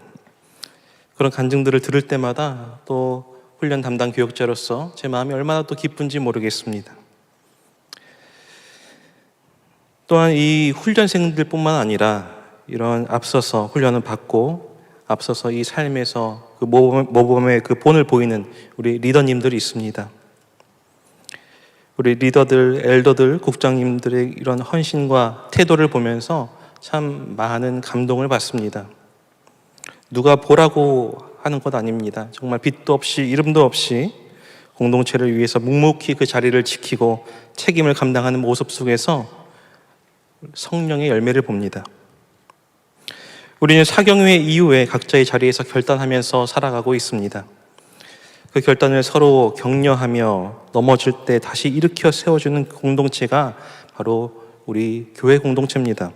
그런 간증들을 들을 때마다 또 훈련 담당 교역자로서 제 마음이 얼마나 또 기쁜지 모르겠습니다. 또한 이 훈련생들뿐만 아니라 이런 앞서서 훈련을 받고 앞서서 이 삶에서 그 모범의 그 본을 보이는 우리 리더님들이 있습니다. 우리 리더들, 엘더들, 국장님들의 이런 헌신과 태도를 보면서 참 많은 감동을 받습니다. 누가 보라고 하는 것 아닙니다. 정말 빛도 없이 이름도 없이 공동체를 위해서 묵묵히 그 자리를 지키고 책임을 감당하는 모습 속에서 성령의 열매를 봅니다. 우리는 사경회 이후에 각자의 자리에서 결단하면서 살아가고 있습니다. 그 결단을 서로 격려하며 넘어질 때 다시 일으켜 세워주는 공동체가 바로 우리 교회 공동체입니다.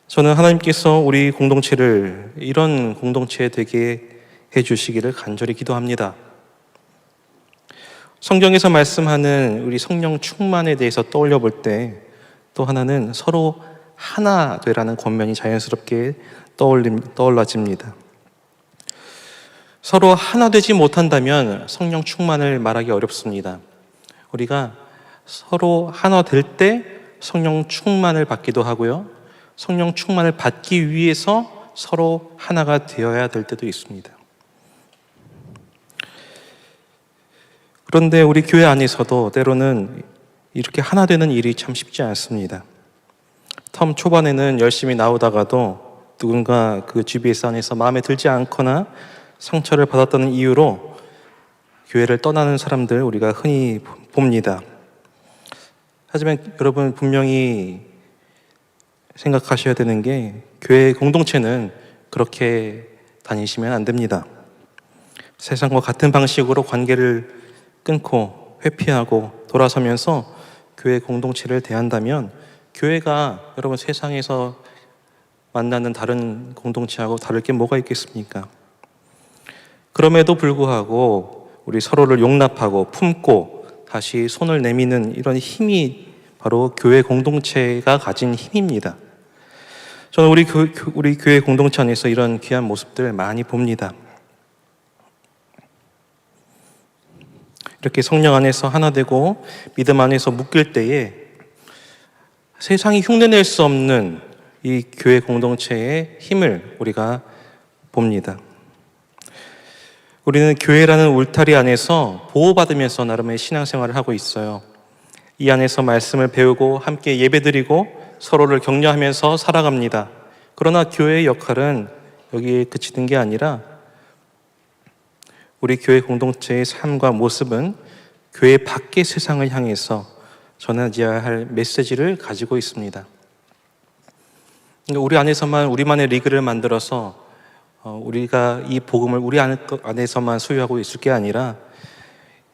저는 하나님께서 우리 공동체를 이런 공동체 되게 해주시기를 간절히 기도합니다. 성경에서 말씀하는 우리 성령 충만에 대해서 떠올려 볼 때 또 하나는 서로 하나 되라는 권면이 자연스럽게 떠올라집니다. 서로 하나 되지 못한다면 성령 충만을 말하기 어렵습니다. 우리가 서로 하나 될 때 성령 충만을 받기도 하고요. 성령 충만을 받기 위해서 서로 하나가 되어야 될 때도 있습니다. 그런데 우리 교회 안에서도 때로는 이렇게 하나 되는 일이 참 쉽지 않습니다. 텀 초반에는 열심히 나오다가도 누군가 그 GBS 안에서 마음에 들지 않거나 상처를 받았다는 이유로 교회를 떠나는 사람들 우리가 흔히 봅니다. 하지만 여러분 분명히 생각하셔야 되는 게 교회 공동체는 그렇게 다니시면 안 됩니다. 세상과 같은 방식으로 관계를 끊고 회피하고 돌아서면서 교회 공동체를 대한다면 교회가 여러분 세상에서 만나는 다른 공동체하고 다를 게 뭐가 있겠습니까? 그럼에도 불구하고 우리 서로를 용납하고 품고 다시 손을 내미는 이런 힘이 바로 교회 공동체가 가진 힘입니다. 저는 우리 교회 공동체 안에서 이런 귀한 모습들 많이 봅니다. 이렇게 성령 안에서 하나 되고 믿음 안에서 묶일 때에 세상이 흉내낼 수 없는 이 교회 공동체의 힘을 우리가 봅니다. 우리는 교회라는 울타리 안에서 보호받으면서 나름의 신앙생활을 하고 있어요. 이 안에서 말씀을 배우고 함께 예배드리고 서로를 격려하면서 살아갑니다. 그러나 교회의 역할은 여기에 그치는 게 아니라 우리 교회 공동체의 삶과 모습은 교회 밖의 세상을 향해서 전하지야 할 메시지를 가지고 있습니다. 우리 안에서만 우리만의 리그를 만들어서 우리가 이 복음을 우리 안에서만 소유하고 있을 게 아니라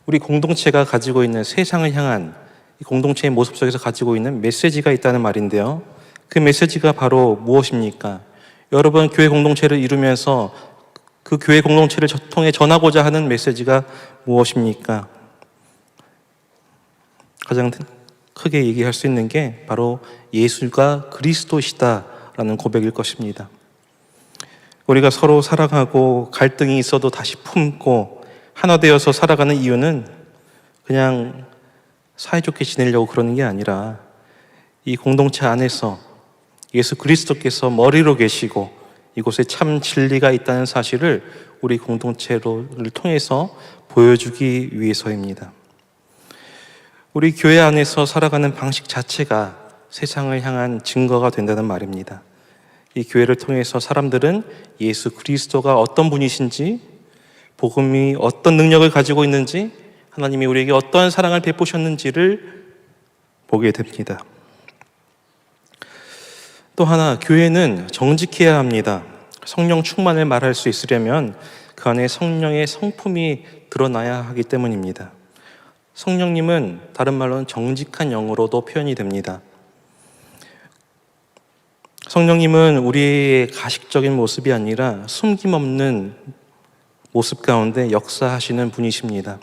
우리 공동체가 가지고 있는 세상을 향한 이 공동체의 모습 속에서 가지고 있는 메시지가 있다는 말인데요. 그 메시지가 바로 무엇입니까? 여러분, 교회 공동체를 이루면서 그 교회 공동체를 통해 전하고자 하는 메시지가 무엇입니까? 가장 크게 얘기할 수 있는 게 바로 예수가 그리스도시다라는 고백일 것입니다. 우리가 서로 사랑하고 갈등이 있어도 다시 품고 하나 되어서 살아가는 이유는 그냥 사이좋게 지내려고 그러는 게 아니라 이 공동체 안에서 예수 그리스도께서 머리로 계시고 이곳에 참 진리가 있다는 사실을 우리 공동체를 통해서 보여주기 위해서입니다. 우리 교회 안에서 살아가는 방식 자체가 세상을 향한 증거가 된다는 말입니다. 이 교회를 통해서 사람들은 예수 그리스도가 어떤 분이신지, 복음이 어떤 능력을 가지고 있는지, 하나님이 우리에게 어떤 사랑을 베푸셨는지를 보게 됩니다. 또 하나, 교회는 정직해야 합니다. 성령 충만을 말할 수 있으려면 그 안에 성령의 성품이 드러나야 하기 때문입니다. 성령님은 다른 말로는 정직한 영으로도 표현이 됩니다. 성령님은 우리의 가식적인 모습이 아니라 숨김없는 모습 가운데 역사하시는 분이십니다.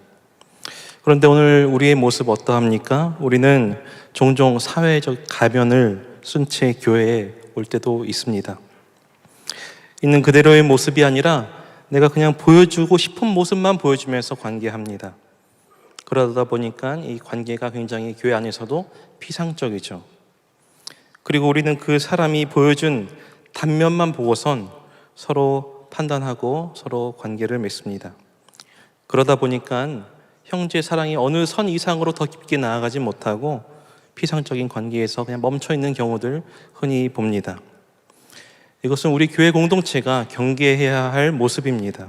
그런데 오늘 우리의 모습 어떠합니까? 우리는 종종 사회적 가면을 쓴 채 교회에 올 때도 있습니다. 있는 그대로의 모습이 아니라 내가 그냥 보여주고 싶은 모습만 보여주면서 관계합니다. 그러다 보니까 이 관계가 굉장히 교회 안에서도 피상적이죠. 그리고 우리는 그 사람이 보여준 단면만 보고선 서로 판단하고 서로 관계를 맺습니다. 그러다 보니까 형제 사랑이 어느 선 이상으로 더 깊게 나아가지 못하고 피상적인 관계에서 그냥 멈춰있는 경우들 흔히 봅니다. 이것은 우리 교회 공동체가 경계해야 할 모습입니다.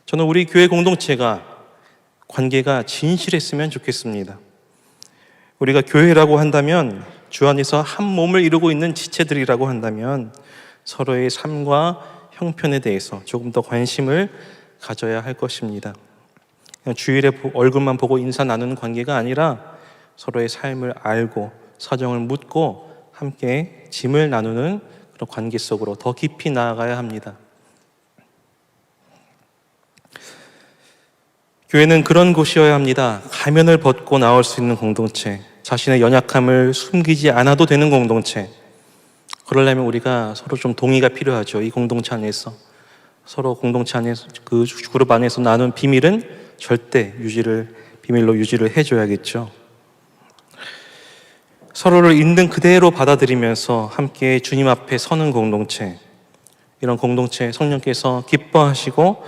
저는 우리 교회 공동체가 관계가 진실했으면 좋겠습니다. 우리가 교회라고 한다면 주 안에서 한 몸을 이루고 있는 지체들이라고 한다면 서로의 삶과 형편에 대해서 조금 더 관심을 가져야 할 것입니다. 그냥 주일에 얼굴만 보고 인사 나누는 관계가 아니라 서로의 삶을 알고 사정을 묻고 함께 짐을 나누는 그런 관계 속으로 더 깊이 나아가야 합니다. 교회는 그런 곳이어야 합니다. 가면을 벗고 나올 수 있는 공동체, 자신의 연약함을 숨기지 않아도 되는 공동체. 그러려면 우리가 서로 좀 동의가 필요하죠. 이 공동체 안에서 서로 공동체 안에서 그 그룹 안에서 나눈 비밀은 절대 비밀로 유지를 해줘야겠죠. 서로를 있는 그대로 받아들이면서 함께 주님 앞에 서는 공동체, 이런 공동체 성령께서 기뻐하시고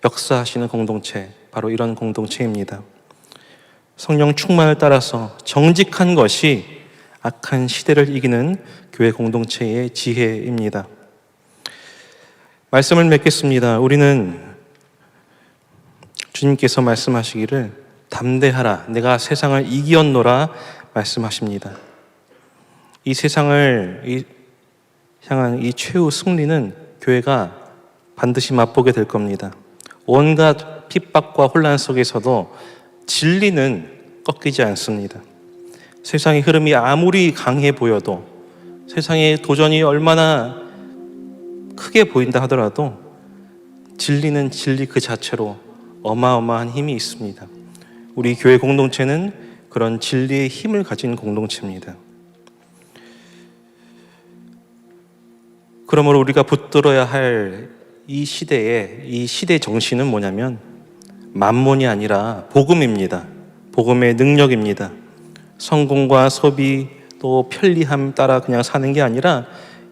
역사하시는 공동체, 바로 이런 공동체입니다. 성령 충만을 따라서 정직한 것이 악한 시대를 이기는 교회 공동체의 지혜입니다. 말씀을 맺겠습니다. 우리는 주님께서 말씀하시기를 담대하라, 내가 세상을 이기었노라 말씀하십니다. 이 세상을 향한 이 최후 승리는 교회가 반드시 맛보게 될 겁니다. 온갖 핍박과 혼란 속에서도 진리는 꺾이지 않습니다. 세상의 흐름이 아무리 강해 보여도, 세상의 도전이 얼마나 크게 보인다 하더라도 진리는 진리 그 자체로 어마어마한 힘이 있습니다. 우리 교회 공동체는 그런 진리의 힘을 가진 공동체입니다. 그러므로 우리가 붙들어야 할 이 시대 정신은 뭐냐면 만몬이 아니라 복음입니다. 복음의 능력입니다. 성공과 소비 또 편리함 따라 그냥 사는 게 아니라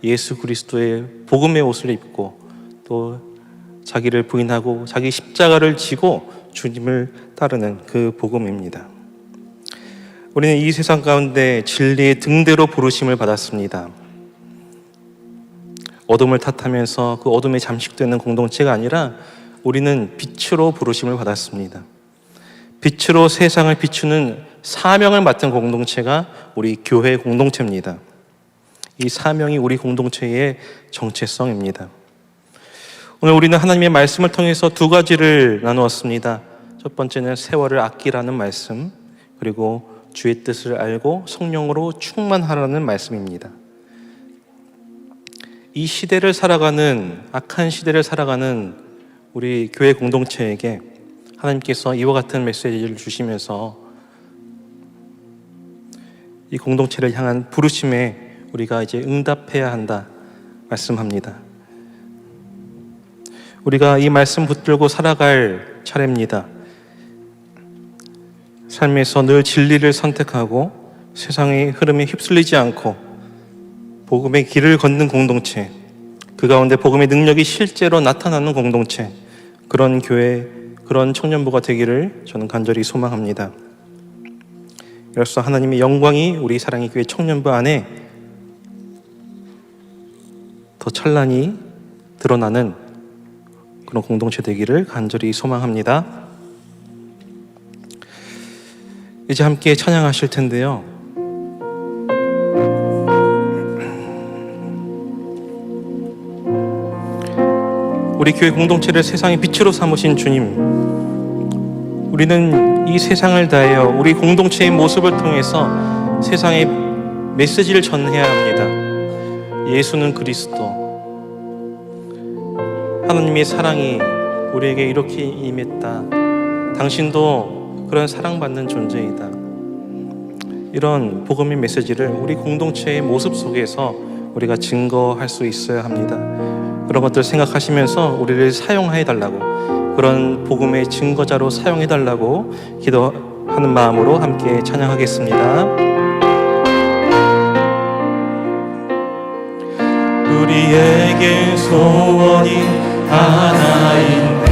예수 그리스도의 복음의 옷을 입고 또 자기를 부인하고 자기 십자가를 지고 주님을 따르는 그 복음입니다. 우리는 이 세상 가운데 진리의 등대로 부르심을 받았습니다. 어둠을 탓하면서 그 어둠에 잠식되는 공동체가 아니라 우리는 빛으로 부르심을 받았습니다. 빛으로 세상을 비추는 사명을 맡은 공동체가 우리 교회 공동체입니다. 이 사명이 우리 공동체의 정체성입니다. 오늘 우리는 하나님의 말씀을 통해서 두 가지를 나누었습니다. 첫 번째는 세월을 아끼라는 말씀, 그리고 주의 뜻을 알고 성령으로 충만하라는 말씀입니다. 이 시대를 살아가는, 악한 시대를 살아가는 우리 교회 공동체에게 하나님께서 이와 같은 메시지를 주시면서 이 공동체를 향한 부르심에 우리가 이제 응답해야 한다 말씀합니다. 우리가 이 말씀 붙들고 살아갈 차례입니다. 삶에서 늘 진리를 선택하고 세상의 흐름에 휩쓸리지 않고 복음의 길을 걷는 공동체, 그 가운데 복음의 능력이 실제로 나타나는 공동체, 그런 교회, 그런 청년부가 되기를 저는 간절히 소망합니다. 이로써 하나님의 영광이 우리 사랑의 교회 청년부 안에 더 찬란히 드러나는 그런 공동체 되기를 간절히 소망합니다. 이제 함께 찬양하실 텐데요. 우리 교회 공동체를 세상의 빛으로 삼으신 주님, 우리는 이 세상을 다하여 우리 공동체의 모습을 통해서 세상에 메시지를 전해야 합니다. 예수는 그리스도, 하나님의 사랑이 우리에게 이렇게 임했다. 당신도 그런 사랑받는 존재이다. 이런 복음의 메시지를 우리 공동체의 모습 속에서 우리가 증거할 수 있어야 합니다. 그런 것들 생각하시면서 우리를 사용해 달라고, 그런 복음의 증거자로 사용해 달라고 기도하는 마음으로 함께 찬양하겠습니다. 우리에게 소원이 하나인데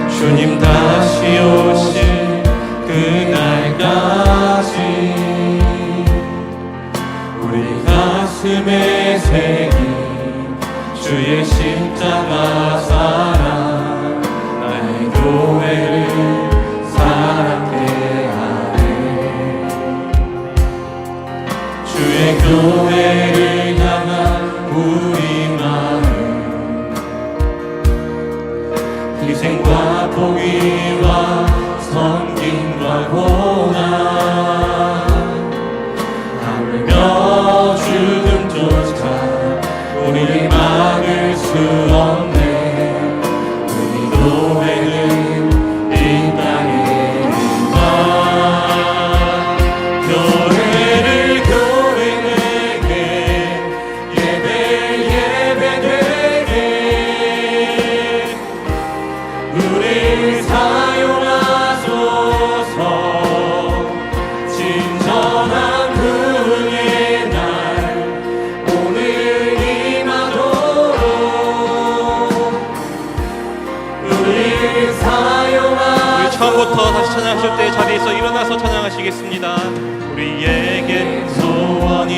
주님 다시 오실 그날까지 우리 가슴에 새긴 주의 십자가 사랑, 나의 교회를 사랑케 하네. 주의 교회를 향한 우리 마음, 희생과 포기와 섬김과 고난, 하물며 죽음조차 우리 막을 수 없네. 우리 교회는 이 땅의 영광, 교회를 교회에게, 예배 되게 우리 사용하소서. 진정한 부흥의 날 오늘 임하도록 우리 사용하소서. 우리 처음부터 다시 찬양하실 때 자리에서 일어나서 찬양하시겠습니다. 우리에게 소원이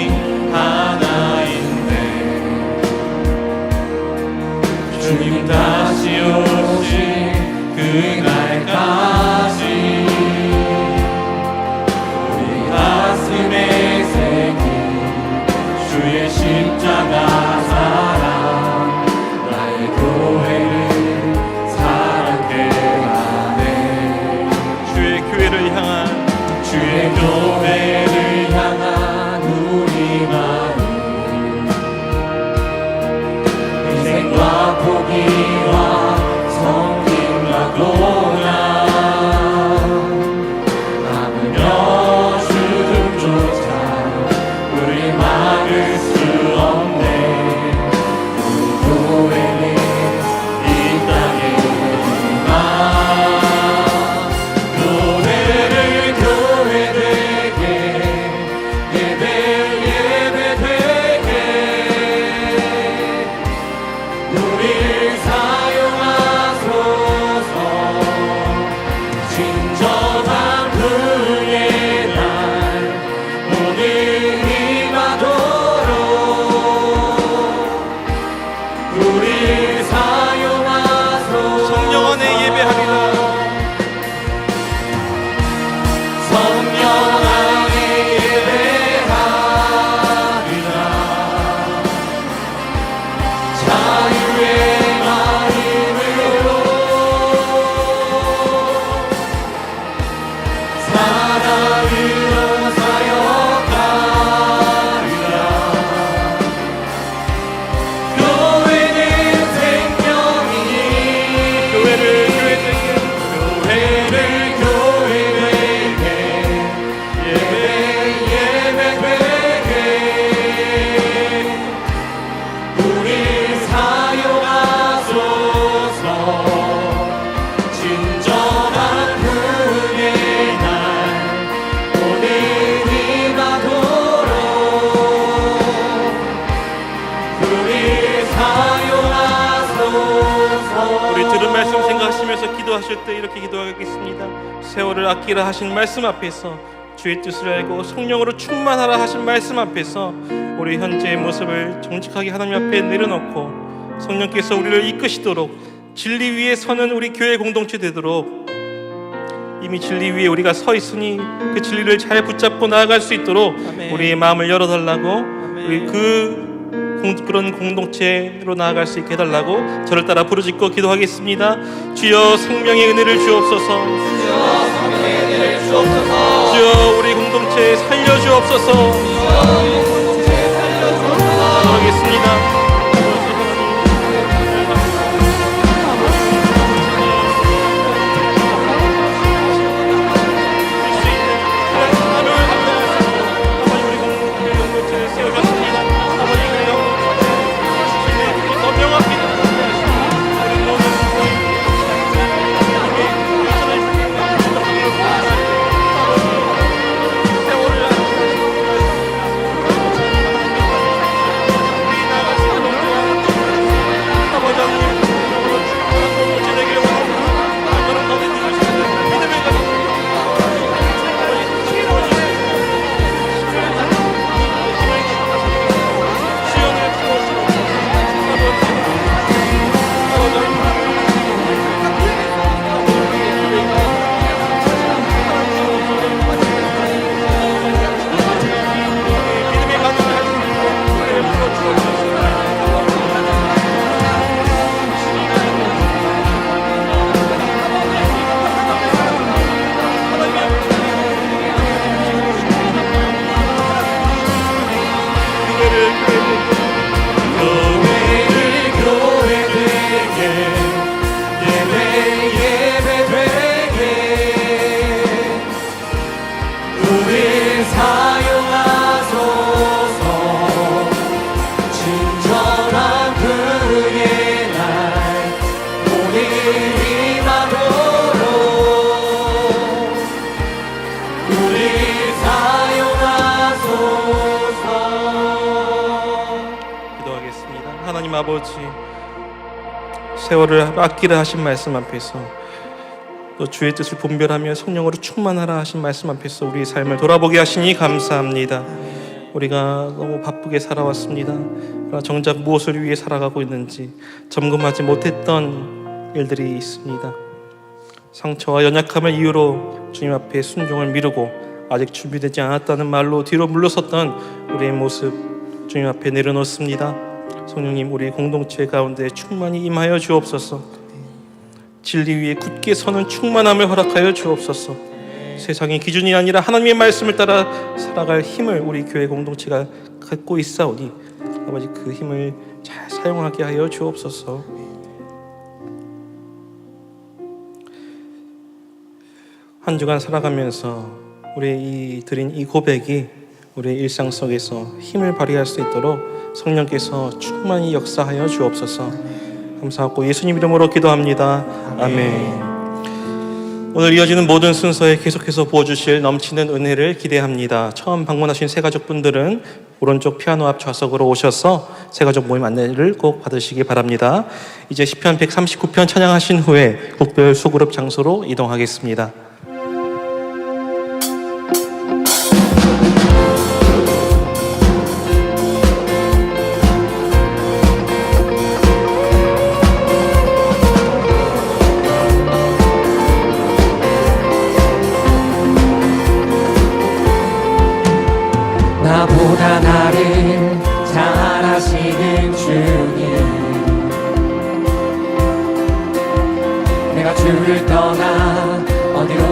하나인데 주님 다시 오실 그날까지 우리 가슴에 새긴 주의 십자가 사랑, 나의 교회를 사랑케 하네. 주의 교회를 향한 주의 교회를 향한 우리 마음, 희생과 포기와 섬김과 고난, 기도하실 때 이렇게 기도하겠습니다. 세월을 아끼라 하신 말씀 앞에서, 주의 뜻을 알고 성령으로 충만하라 하신 말씀 앞에서 우리 현재의 모습을 정직하게 하나님 앞에 내려놓고 성령께서 우리를 이끄시도록 진리 위에 서는 우리 교회 공동체 되도록, 이미 진리 위에 우리가 서 있으니 그 진리를 잘 붙잡고 나아갈 수 있도록 우리의 마음을 열어달라고, 우리 그런 공동체로 나아갈 수 있게 해달라고 저를 따라 부르짖고 기도하겠습니다. 주여 생명의 은혜를 주옵소서. 주여 우리 공동체 살려주옵소서. 기도하겠습니다. 하나님 아버지, 세월을 아끼라 하신 말씀 앞에서, 또 주의 뜻을 분별하며 성령으로 충만하라 하신 말씀 앞에서 우리의 삶을 돌아보게 하시니 감사합니다. 우리가 너무 바쁘게 살아왔습니다. 그러나 정작 무엇을 위해 살아가고 있는지 점검하지 못했던 일들이 있습니다. 상처와 연약함을 이유로 주님 앞에 순종을 미루고 아직 준비되지 않았다는 말로 뒤로 물러섰던 우리의 모습 주님 앞에 내려놓습니다. 성령님, 우리 공동체 가운데 충만히 임하여 주옵소서. 진리 위에 굳게 서는 충만함을 허락하여 주옵소서. 세상의 기준이 아니라 하나님의 말씀을 따라 살아갈 힘을 우리 교회 공동체가 갖고 있사오니 아버지, 그 힘을 잘 사용하게 하여 주옵소서. 한 주간 살아가면서 우리 드린 이 고백이 우리의 일상 속에서 힘을 발휘할 수 있도록 성령께서 충만히 역사하여 주옵소서. 감사하고 예수님 이름으로 기도합니다. 아멘. 오늘 이어지는 모든 순서에 계속해서 부어주실 넘치는 은혜를 기대합니다. 처음 방문하신 새가족분들은 오른쪽 피아노 앞 좌석으로 오셔서 새가족 모임 안내를 꼭 받으시기 바랍니다. 이제 시편 139편 찬양하신 후에 국별 소그룹 장소로 이동하겠습니다. 나보다 나를 잘 아시는 주님, 내가 주를 떠나 어디로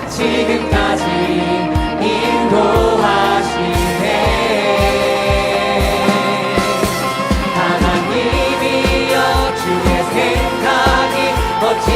지금까지 인도하시네. 하나님이여 주의 생각이 어찌